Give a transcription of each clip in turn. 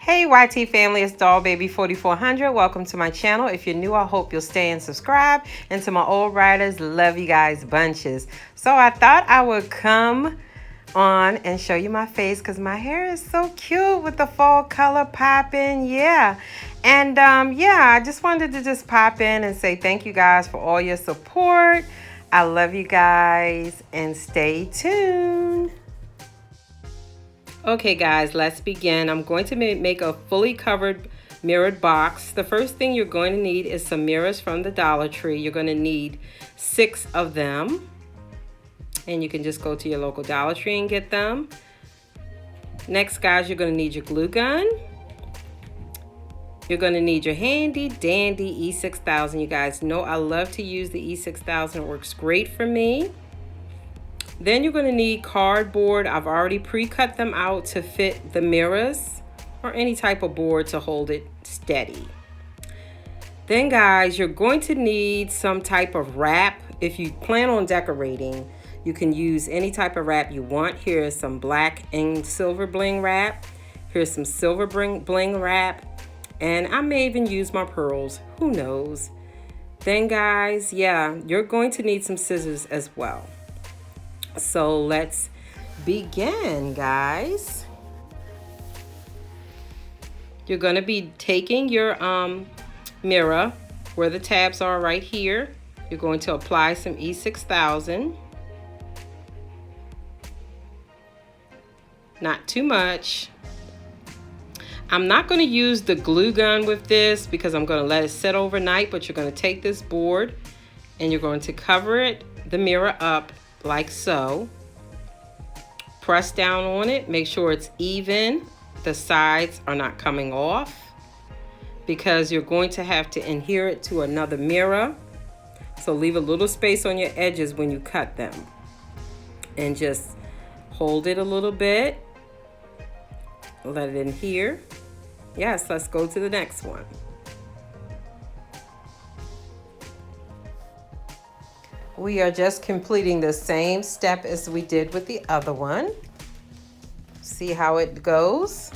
Hey YT family, it's Doll Baby 4400. Welcome to my channel. If you're new, I hope you'll stay and subscribe. And to my old riders, love you guys bunches. So I thought I would come on and show you my face because my hair is so cute with the fall color popping. Yeah. And I just wanted to just pop in and say thank you guys for all your support. I love you guys and stay tuned. Okay guys, let's begin. I'm going to make a fully covered mirrored box. The first thing you're going to need is some mirrors from the Dollar Tree. You're going to need 6 of them. And you can just go to your local Dollar Tree and get them. Next guys, you're going to need your glue gun. You're going to need your handy dandy E6000. You guys know I love to use the E6000. It works great for me. Then you're going to need cardboard. I've already pre-cut them out to fit the mirrors or any type of board to hold it steady. Then guys, you're going to need some type of wrap. If you plan on decorating, you can use any type of wrap you want. Here is some black and silver bling wrap. Here's some silver bling wrap. And I may even use my pearls. Who knows? Then guys, you're going to need some scissors as well. So let's begin, guys. You're going to be taking your mirror where the tabs are right here. You're going to apply some E6000. Not too much. I'm not going to use the glue gun with this because I'm going to let it sit overnight, but you're going to take this board and you're going to cover the mirror up like so. Press down on it, make sure it's even. The sides are not coming off because you're going to have to adhere it to another mirror. So leave a little space on your edges when you cut them. And just hold it a little bit. Let it adhere. Yes, let's go to the next one. We are just completing the same step as we did with the other one. See how it goes?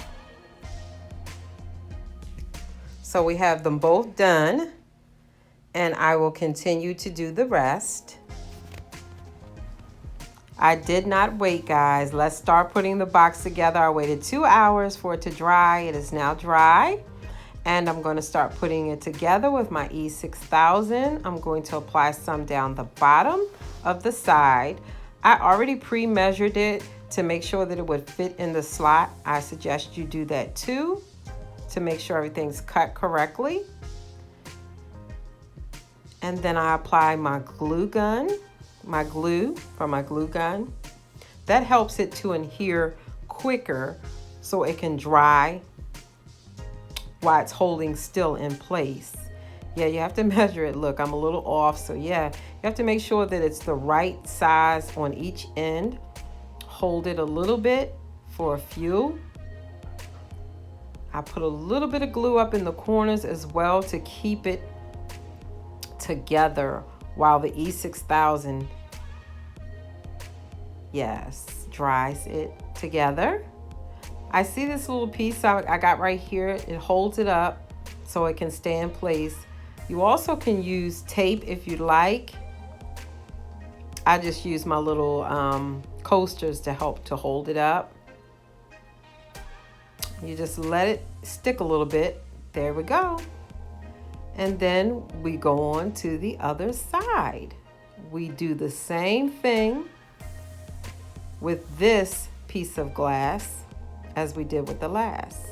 So we have them both done, and I will continue to do the rest. I did not wait, guys. Let's start putting the box together. I waited 2 hours for it to dry. It is now dry. And I'm going to start putting it together with my E6000. I'm going to apply some down the bottom of the side. I already pre-measured it to make sure that it would fit in the slot. I suggest you do that too to make sure everything's cut correctly. And then I apply my glue gun, my glue from my glue gun. That helps it to adhere quicker so it can dry while it's holding still in place. You have to measure it. Look, I'm a little off. So you have to make sure that it's the right size on each end. Hold it a little bit for a few. I put a little bit of glue up in the corners as well to keep it together while the E6000 dries it together. I see this little piece I got right here. It holds it up so it can stay in place. You also can use tape if you like. I just use my little coasters to help to hold it up. You just let it stick a little bit. There we go. And then we go on to the other side. We do the same thing with this piece of glass as we did with the last.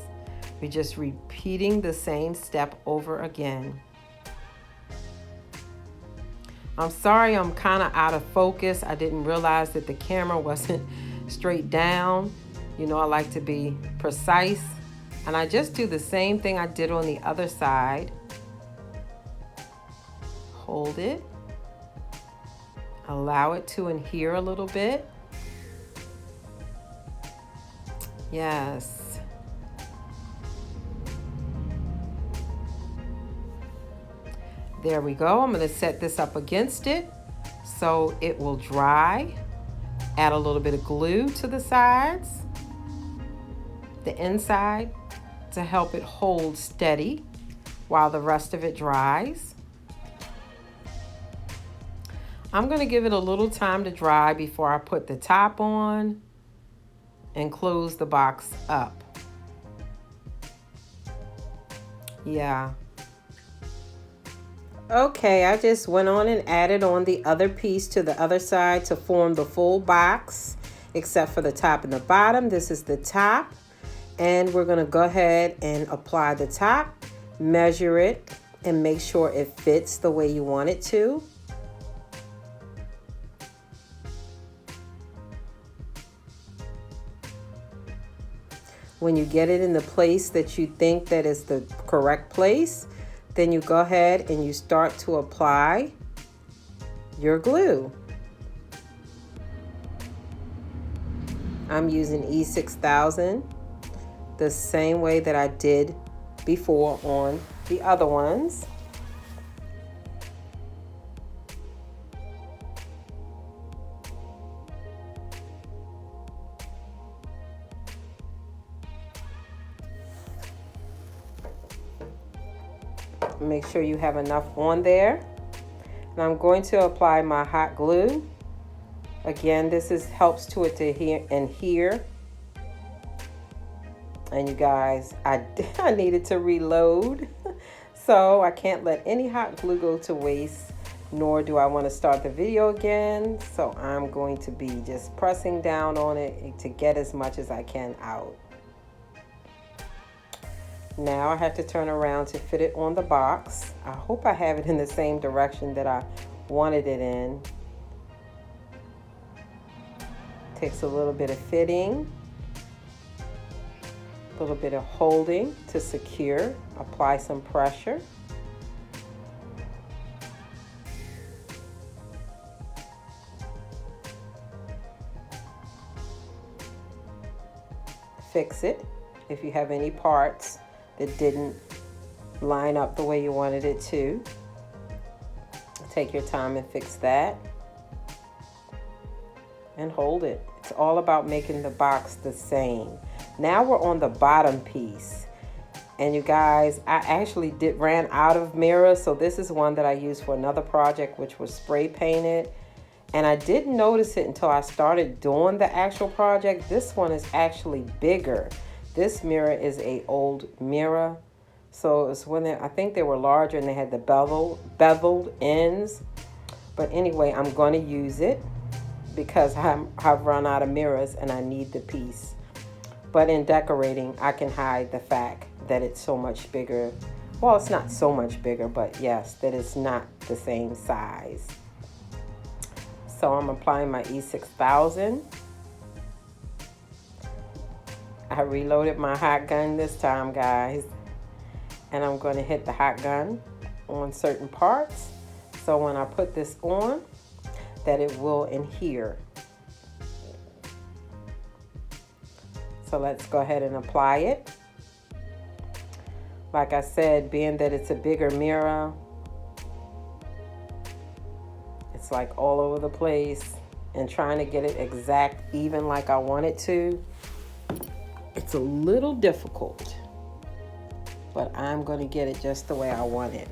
We're just repeating the same step over again. I'm sorry I'm kind of out of focus. I didn't realize that the camera wasn't straight down. You know, I like to be precise. And I just do the same thing I did on the other side. Hold it. Allow it to adhere a little bit. Yes. There we go. I'm going to set this up against it so it will dry. Add a little bit of glue to the sides, the inside. to help it hold steady while the rest of it dries. I'm going to give it a little time to dry before I put the top on and close the box up. Yeah. Okay, I just went on and added on the other piece to the other side to form the full box, except for the top and the bottom. This is the top, and we're going to go ahead and apply the top, measure it, and make sure it fits the way you want it to. When you get it in the place that you think that is the correct place, then you go ahead and you start to apply your glue. I'm using E6000 the same way that I did before on the other ones. Make sure you have enough on there. And I'm going to apply my hot glue. Again, this helps to it to here and here. And you guys, I needed to reload. So I can't let any hot glue go to waste, nor do I want to start the video again. So I'm going to be just pressing down on it to get as much as I can out. Now I have to turn around to fit it on the box. I hope I have it in the same direction that I wanted it in. Takes a little bit of fitting, a little bit of holding to secure, apply some pressure. Fix it if you have any parts that didn't line up the way you wanted it to. Take your time and fix that. And hold it. It's all about making the box the same. Now we're on the bottom piece. And you guys, I actually ran out of mirrors, so this is one that I used for another project, which was spray painted. And I didn't notice it until I started doing the actual project. This one is actually bigger. This mirror is an old mirror. So it's when I think they were larger and they had the beveled ends. But anyway, I'm going to use it because I've run out of mirrors and I need the piece. But in decorating, I can hide the fact that it's so much bigger. Well, it's not so much bigger, but yes, that it's not the same size. So I'm applying my E6000. I reloaded my hot gun this time, guys. And I'm going to hit the hot gun on certain parts. So when I put this on, that it will adhere. So let's go ahead and apply it. Like I said, being that it's a bigger mirror, it's like all over the place, and trying to get it exact, even like I want it to, it's a little difficult, but I'm going to get it just the way I want it.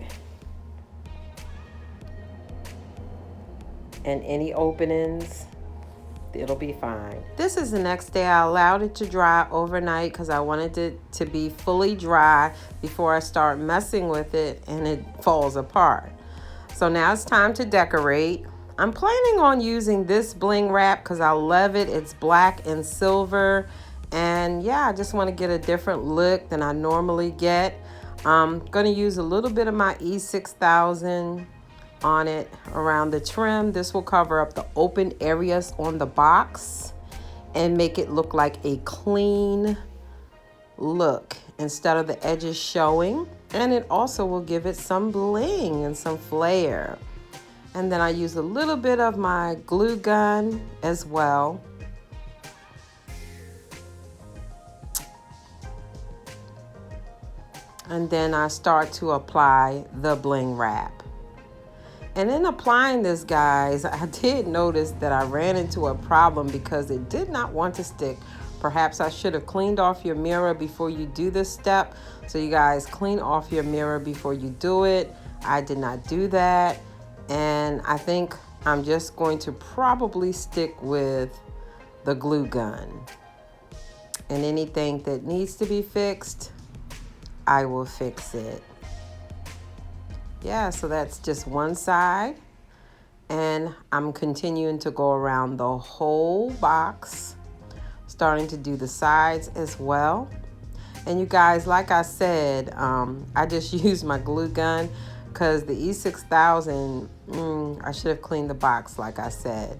And any openings, it'll be fine. This is the next day. I allowed it to dry overnight because I wanted it to be fully dry before I start messing with it and it falls apart. So now it's time to decorate. I'm planning on using this bling wrap because I love it. It's black and silver. And yeah, I just want to get a different look than I normally get. I'm going to use a little bit of my E6000 on it around the trim. This will cover up the open areas on the box and make it look like a clean look instead of the edges showing. And it also will give it some bling and some flair. And then I use a little bit of my glue gun as well. And then I start to apply the bling wrap. And in applying this, guys, I did notice that I ran into a problem because it did not want to stick Perhaps I should have cleaned off your mirror before you do this step. So you guys clean off your mirror before you do it. I did not do that. And I think I'm just going to probably stick with the glue gun. And anything that needs to be fixed, I will fix it. Yeah, so that's just one side. And I'm continuing to go around the whole box, starting to do the sides as well. And you guys, like I said, I just used my glue gun because the E6000, I should have cleaned the box like I said.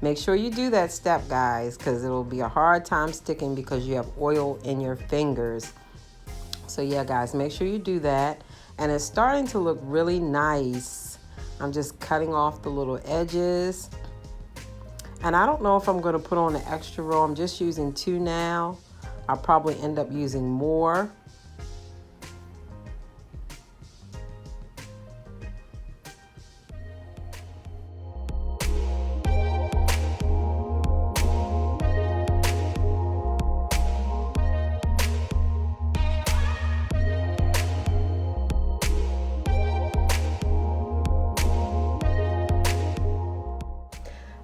Make sure you do that step, guys, because it'll be a hard time sticking because you have oil in your fingers. So yeah, guys, make sure you do that. And it's starting to look really nice. I'm just cutting off the little edges. And I don't know if I'm going to put on an extra row. I'm just using 2 now. I'll probably end up using more.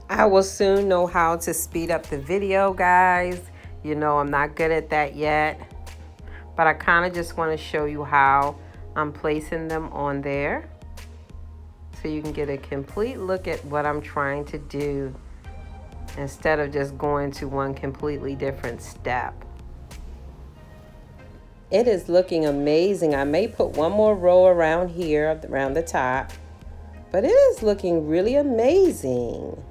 I will soon know how to speed up the video, guys. You know, I'm not good at that yet, but I kind of just want to show you how I'm placing them on there so you can get a complete look at what I'm trying to do instead of just going to one completely different step. It is looking amazing. I may put one more row around here, around the top, but it is looking really amazing.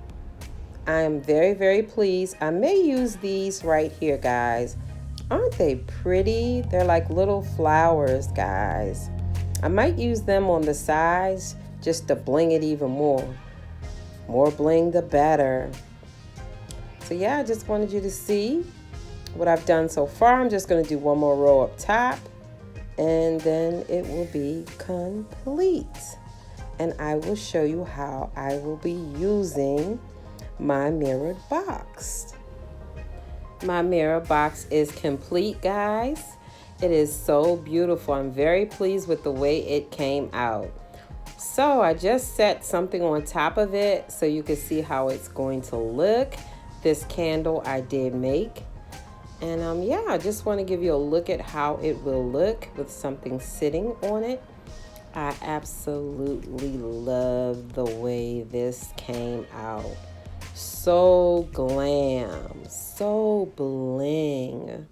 I am very, very pleased. I may use these right here, guys. Aren't they pretty? They're like little flowers, guys. I might use them on the sides just to bling it even more. More bling, the better. So yeah, I just wanted you to see what I've done so far. I'm just going to do one more row up top, and then it will be complete. And I will show you how I will be using my mirrored box. My mirror box is complete, guys. It is so beautiful. I'm very pleased with the way it came out. So I just set something on top of it so you can see how it's going to look. This candle I did make. And yeah, I just want to give you a look at how it will look with something sitting on it. I absolutely love the way this came out. So glam, so bling.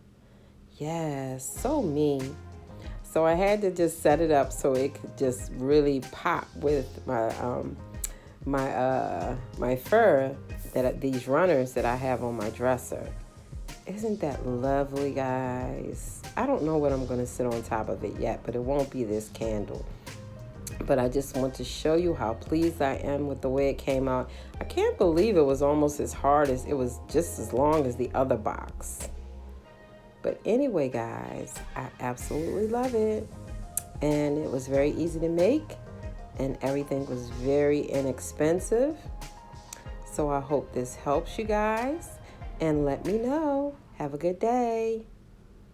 Yes, so me. So I had to just set it up so it could just really pop with my my fur, that these runners that I have on my dresser. Isn't that lovely, guys? I don't know what I'm going to sit on top of it yet, but it won't be this candle. But I just want to show you how pleased I am with the way it came out. I can't believe it was almost as hard as, it was just as long as the other box. But anyway, guys, I absolutely love it. And it was very easy to make. And everything was very inexpensive. So I hope this helps you guys. And let me know. Have a good day.